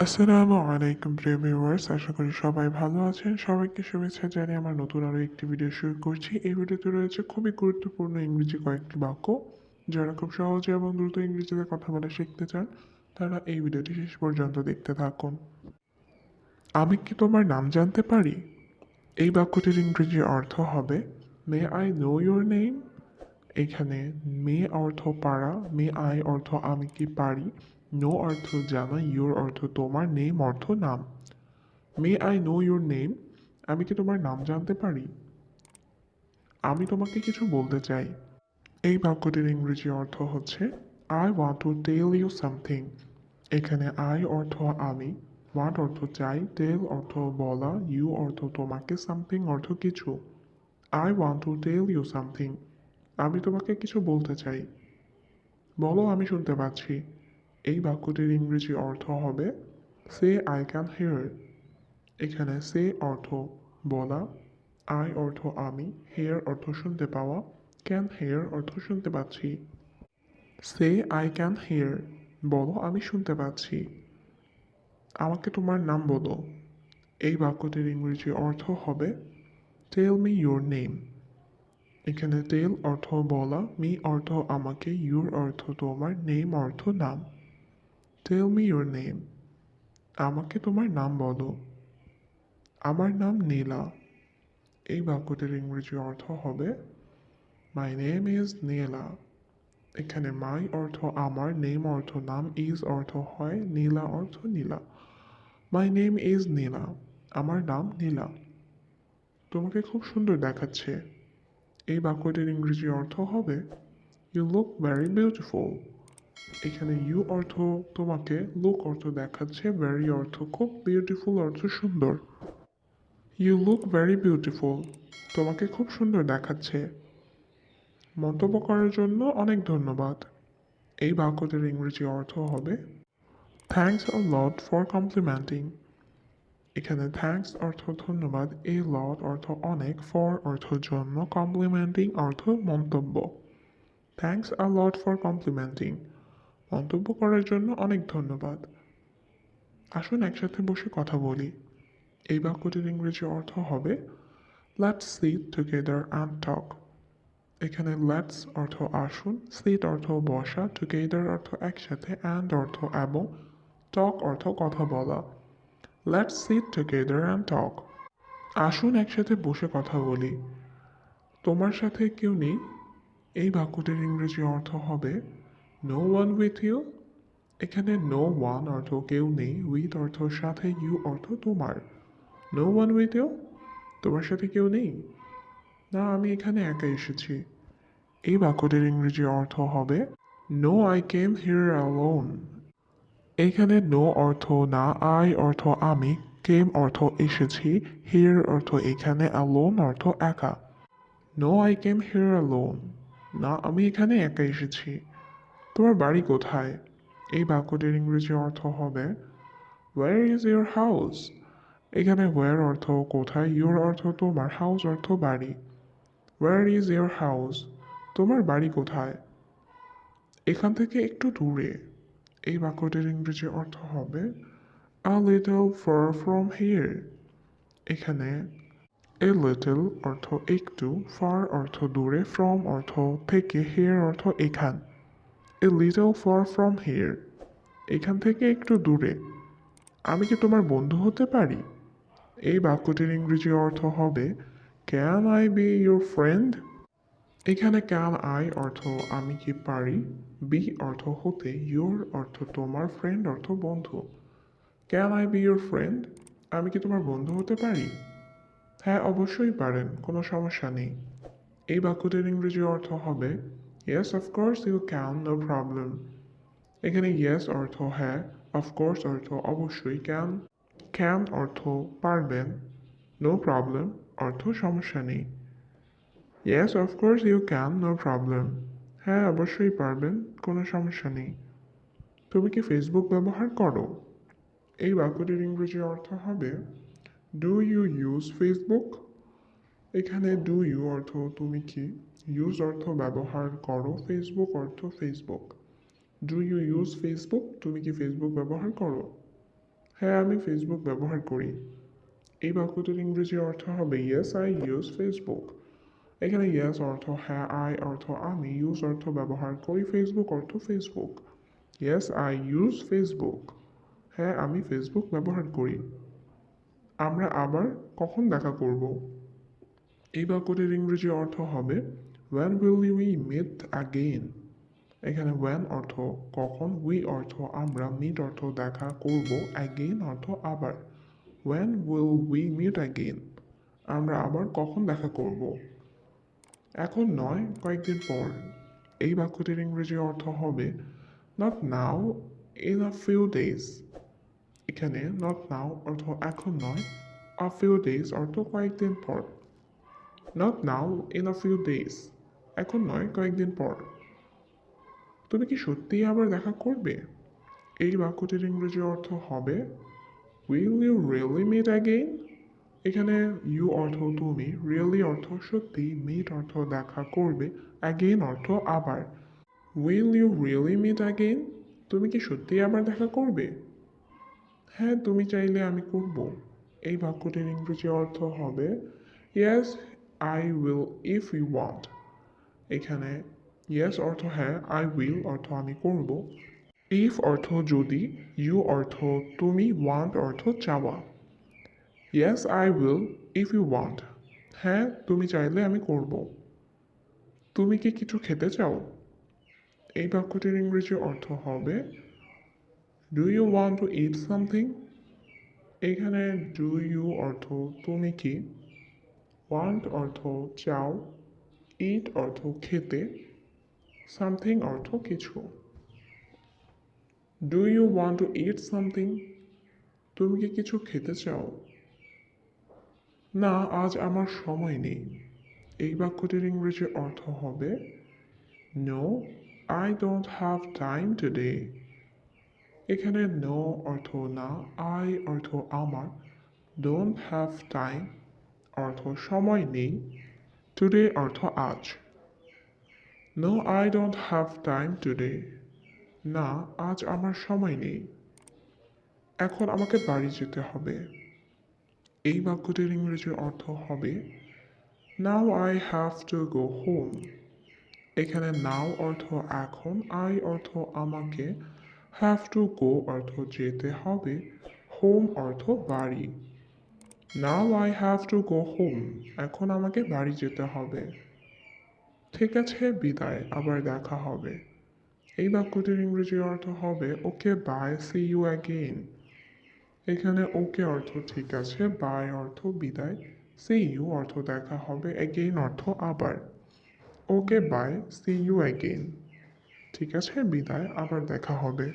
আসসালামু আলাইকুম প্রিয় ভিউয়ার্স, আশা করি সবাই ভালো আছেন। সবাইকে শুভেচ্ছা জানিয়ে আমার নতুন আরও একটি ভিডিও শুরু করছি। এই ভিডিওতে রয়েছে খুবই গুরুত্বপূর্ণ ইংরেজি কয়েকটি বাক্য। যারা খুব সহজে এবং দ্রুত ইংরেজিতে কথা বলা শিখতে চান, তারা এই ভিডিওটি শেষ পর্যন্ত দেখতে থাকুন। আমি কি তোমার নাম জানতে পারি? এই বাক্যটির ইংরেজি অর্থ হবে may I know your name. এখানে মে অর্থ পারা, মে আই অর্থ আমি কি পারি, নো অর্থ জানা, ইউর অর্থ তোমার, নেম অর্থ নাম। May I know your name, আমি কি তোমার নাম জানতে পারি? আমি তোমাকে কিছু বলতে চাই। এই বাক্যটির ইংরেজি অর্থ হচ্ছে I want to tell you something. এখানে আই অর্থ আমি, ওয়ান্ট অর্থ চাই, টেল অর্থ বলা, ইউ অর্থ তোমাকে, সামথিং অর্থ কিছু। I want to tell you something, আমি তোমাকে কিছু বলতে চাই। বলো, আমি শুনতে পাচ্ছি। এই বাক্যটির ইংরেজি অর্থ হবে সে আই ক্যান হিয়ার। এখানে সে অর্থ বলা, আই অর্থ আমি, হেয়ার অর্থ শুনতে পাওয়া, ক্যান হেয়ার অর্থ শুনতে পাচ্ছি। সে আই ক্যান হেয়ার, বলো আমি শুনতে পাচ্ছি। আমাকে তোমার নাম বলো। এই বাক্যটির ইংরেজি অর্থ হবে টেল মি ইউর নেম। এখানে টেল অর্থ বলা, মি অর্থ আমাকে, ইউর অর্থ তোমার, নেম অর্থ নাম। টেল মি ইউর নেম, আমাকে তোমার নাম বলো। আমার নাম নীলা। এই বাক্যটির ইংরেজি অর্থ হবে মাই নেম ইজ নীলা। এখানে মাই অর্থ আমার, নেম অর্থ নাম, ইজ অর্থ হয়, নীলা অর্থ নীলা। মাই নেম ইজ নীলা, আমার নাম নীলা। তোমাকে খুব সুন্দর দেখাচ্ছে। এই বাক্যটির ইংরেজি অর্থ হবে ইউ লুক ভেরি বিউটিফুল। এখানে ইউ অর্থ তোমাকে, লুক অর্থ দেখাচ্ছে, ভেরি অর্থ খুব, বিউটিফুল অর্থ সুন্দর। ইউ লুক ভেরি বিউটিফুল, তোমাকে খুব সুন্দর দেখাচ্ছে। মন্তব্য করার জন্য অনেক ধন্যবাদ। এই বাক্যটির ইংরেজি অর্থ হবে thanks a lot for complementing. এখানে থ্যাঙ্কস অর্থ ধন্যবাদ, এ লট অর্থ অনেক, ফর অর্থ জন্য, কমপ্লিমেন্টিং অর্থ মন্তব্য। Thanks a lot for complementing, মন্তব্য করার জন্য অনেক ধন্যবাদ। আসুন একসাথে বসে কথা বলি। এই বাক্যটির ইংরেজি অর্থ হবে let's sit together and talk. এখানে লেটস অর্থ আসুন, সিট অর্থ বসা, টুগেদার অর্থ একসাথে, অ্যান্ড অর্থ এবং, টক অর্থ কথা বলা। Let's sit together and talk, আসুন একসাথে বসে কথা বলি। তোমার সাথে কেউ নেই। এই বাক্যটির ইংরেজি অর্থ হবে নো ওয়ান উইথ ইউ। এখানে নো ওয়ান অর্থ কেউ নেই, উইথ অর্থ সাথে, ইউ অর্থ তোমার। নো ওয়ান উইথ ইউ, তোমার সাথে কেউ নেই। না, আমি এখানে একা এসেছি। এই বাক্যটির ইংরেজি অর্থ হবে no I came here alone. এখানে নো অর্থ না, আই অর্থ আমি, কেম অর্থ এসেছি, হিয়ার অর্থ এখানে, অ্যালোন অর্থ একা। No I came here alone, না আমি এখানে একা এসেছি। তোমার বাড়ি কোথায়? এই বাক্যটির ইংরেজি অর্থ হবে ওয়্যার ইজ ইউর হাউস। এখানে ওয়্যার অর্থ কোথায়, ইউর অর্থ তোমার, হাউস অর্থ বাড়ি। ওয়্যার ইজ ইউর হাউস, তোমার বাড়ি কোথায়? এখান থেকে একটু দূরে। এই বাক্যটির ইংরেজি অর্থ হবে a little far from here. এখানে এ লিটল অর্থ একটু, ফার অর্থ দূরে, ফ্রম অর্থ থেকে, হিয়ার অর্থ এখান। A little far from here, এখান থেকে একটু দূরে। আমি কি তোমার বন্ধু হতে পারি? এই বাক্যটির ইংরেজি অর্থ হবে can I B your friend. এখানে ক্যান আই অর্থ আমি কি পারি, বি অর্থ হতে, ইউর অর্থ তোমার, ফ্রেন্ড অর্থ বন্ধু। Can I B your friend, আমি কি তোমার বন্ধু হতে পারি? হ্যাঁ, অবশ্যই পারেন, কোনো সমস্যা নেই। এই বাক্যটির ইংরেজি অর্থ হবে yes of course you can, no problem. এখানে ইয়েস অর্থ হ্যাঁ, অফকোর্স অর্থ অবশ্যই, ক্যান ক্যান অর্থ পারবেন, নো প্রবলেম অর্থ সমস্যা নেই। Yes of course you can, no problem, হ্যাঁ অবশ্যই পারবেন, কোনো সমস্যা নেই। তুমি কি ফেসবুক ব্যবহার করো? এই বাক্যটির ইংরেজি অর্থ হবে ডু ইউ ইউজ ফেসবুক। এখানে ডু ইউ অর্থ তুমি কি, ইউজ অর্থ ব্যবহার করো, ফেসবুক অর্থ Facebook. Do you use Facebook, তুমি কি ফেসবুক ব্যবহার করো? হ্যাঁ, আমি ফেসবুক ব্যবহার করি। এই বাক্যটির ইংরেজি অর্থ হবে ইয়েস আই ইউজ ফেসবুক। এখানে ইয়েস অর্থ হ্যাঁ, আই অর্থ আমি, ইউজ অর্থ ব্যবহার করি, ফেসবুক অর্থ Facebook. Yes I use Facebook. হ্যাঁ, আমি ফেসবুক ব্যবহার করি। আমরা আবার কখন দেখা করব? এই বাক্যটির ইংরেজি অর্থ হবে when will we meet again? এখানে when অর্থ কখন, we অর্থ আমরা, meet অর্থ দেখা, করব, again অর্থ আবার। when will we meet again? আমরা আবার কখন দেখা করব? এখন নয়, কয়েকদিন পর। এই বাক্যটির ইংরেজি অর্থ হবে not now, in a few days. এখানে not now অর্থ এখন নয়, a few days অর্থ কয়েকদিন পর। not now, in a few days, এখন নয়, কয়েকদিন পর। তুমি কি সত্যিই আবার দেখা করবে? এই বাক্যটির ইংরেজি অর্থ হবে will you really meet again? এখানে ইউ অর্থ তুমি, রিয়েলি অর্থ সত্যি, মিট অর্থ দেখা করবে, অ্যাগেইন অর্থ আবার। Will you really meet again? তুমি কি সত্যি আবার দেখা করবে? হ্যাঁ, তুমি চাইলে আমি করব। এই বাক্যটির ইংরেজি অর্থ হবে yes I will if you want. এখানে ইয়েস অর্থ হ্যাঁ, আই উইল অর্থ আমি করব, ইফ অর্থ যদি, ইউ অর্থ তুমি, ওয়ান্ট অর্থ চাওয়া। Yes I will if you want. হ্যাঁ, তুমি চাইলে আমি করব। তুমি কি কিছু খেতে চাও? এই বাক্যটির ইংরেজি অর্থ হবে do you want to eat something? এখানে ডু ইউ অর্থ তুমি কি, ওয়ান্ট অর্থ চাও, ইট অর্থ খেতে, সামথিং অর্থ কিছু। Do you want to eat something? তুমি কি কিছু খেতে চাও? না, আজ আমার সময় নেই। এই বাক্যটির ইংরেজি অর্থ হবে no, I don't have time today. এখানে নো অর্থ না, আই অর্থ আমার, ডোন্ট হ্যাভ টাইম অর্থ সময় নেই, টুডে অর্থ আজ। No, I don't have time today. না, আজ আমার সময় নেই। এখন আমাকে বাড়ি যেতে হবে। এই বাক্যটির ইংরেজি অর্থ হবে now I have to go home. এখানে নাও অর্থ এখন, আই অর্থ আমাকে, হ্যাভ টু গো অর্থ যেতে হবে, হোম অর্থ বাড়ি। Now I have to go home. এখন আমাকে বাড়ি যেতে হবে। ঠিক আছে, বিদায়, আবার দেখা হবে। এই বাক্যটির ইংরেজি অর্থ হবে okay bye, see you again. এখানে ওকে অর্থ ঠিক আছে, বাই অর্থ বিদায়, সি ইউ অর্থ দেখা হবে, অ্যাগেইন অর্থ আবার। Okay bye, see you again. ঠিক আছে, বিদায়, আবার দেখা হবে।